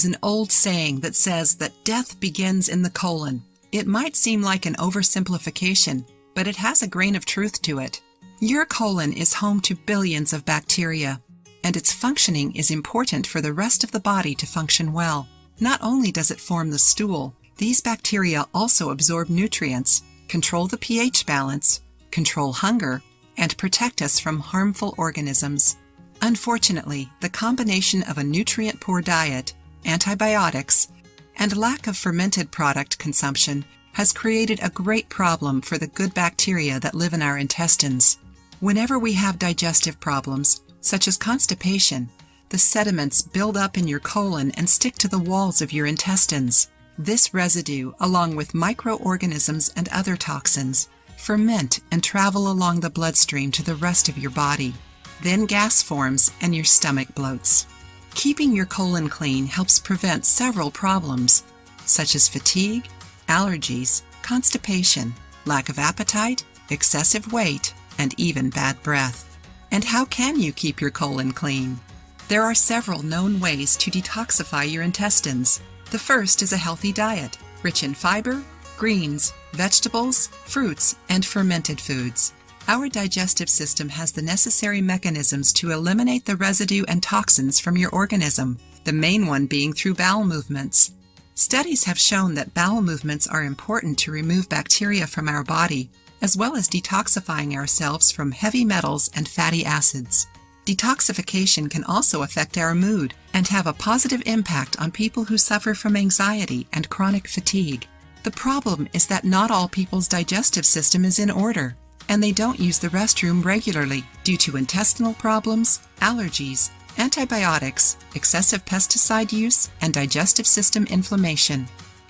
is an old saying that says that death begins in the colon. It might seem like an oversimplification, but it has a grain of truth to it. Your colon is home to billions of bacteria, and its functioning is important for the rest of the body to function well. Not only does it form the stool, these bacteria also absorb nutrients, control the pH balance, control hunger, and protect us from harmful organisms. Unfortunately, the combination of a nutrient-poor diet, antibiotics, and lack of fermented product consumption has created a great problem for the good bacteria that live in our intestines. Whenever we have digestive problems, such as constipation, the sediments build up in your colon and stick to the walls of your intestines. This residue, along with microorganisms and other toxins, ferment and travel along the bloodstream to the rest of your body. Then gas forms and your stomach bloats. Keeping your colon clean helps prevent several problems, such as fatigue, allergies, constipation, lack of appetite, excessive weight, and even bad breath. And how can you keep your colon clean? There are several known ways to detoxify your intestines. The first is a healthy diet, rich in fiber, greens, vegetables, fruits, and fermented foods. Our digestive system has the necessary mechanisms to eliminate the residue and toxins from your organism, the main one being through bowel movements. Studies have shown that bowel movements are important to remove bacteria from our body, as well as detoxifying ourselves from heavy metals and fatty acids. Detoxification can also affect our mood and have a positive impact on people who suffer from anxiety and chronic fatigue. The problem is that not all people's digestive system is in order, and they don't use the restroom regularly due to intestinal problems, allergies, antibiotics, excessive pesticide use, and digestive system inflammation.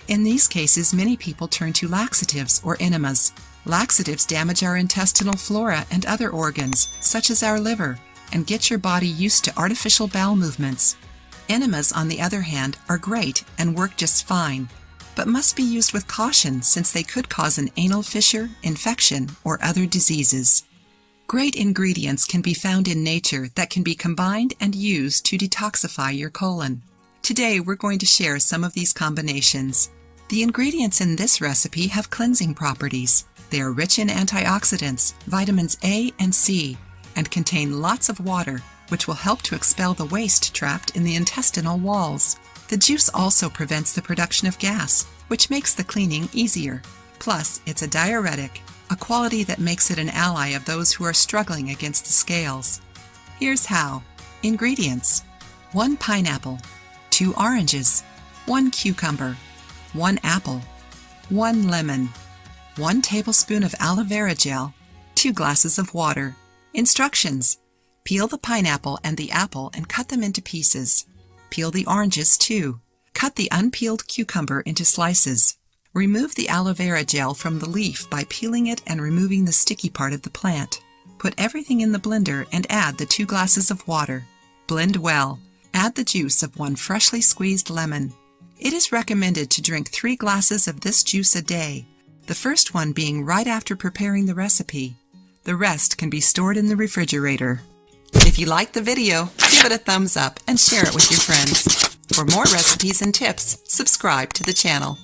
In these cases, many people turn to laxatives or enemas. Laxatives damage our intestinal flora and other organs, such as our liver, and get your body used to artificial bowel movements. Enemas, on the other hand, are great and work just fine, but must be used with caution since they could cause an anal fissure, infection, or other diseases. Great ingredients can be found in nature that can be combined and used to detoxify your colon. Today we're going to share some of these combinations. The ingredients in this recipe have cleansing properties. They are rich in antioxidants, vitamins A and C, and contain lots of water, which will help to expel the waste trapped in the intestinal walls. The juice also prevents the production of gas, which makes the cleaning easier. Plus, it's a diuretic, a quality that makes it an ally of those who are struggling against the scales. Here's how. Ingredients: 1 pineapple, 2 oranges, 1 cucumber, 1 apple, 1 lemon, 1 tablespoon of aloe vera gel, 2 glasses of water. Instructions: peel the pineapple and the apple and cut them into pieces. Peel the oranges too. Cut the unpeeled cucumber into slices. Remove the aloe vera gel from the leaf by peeling it and removing the sticky part of the plant. Put everything in the blender and add the 2 glasses of water. Blend well. Add the juice of 1 freshly squeezed lemon. It is recommended to drink 3 glasses of this juice a day, the first one being right after preparing the recipe. The rest can be stored in the refrigerator. If you liked the video, give it a thumbs up and share it with your friends. For more recipes and tips, subscribe to the channel.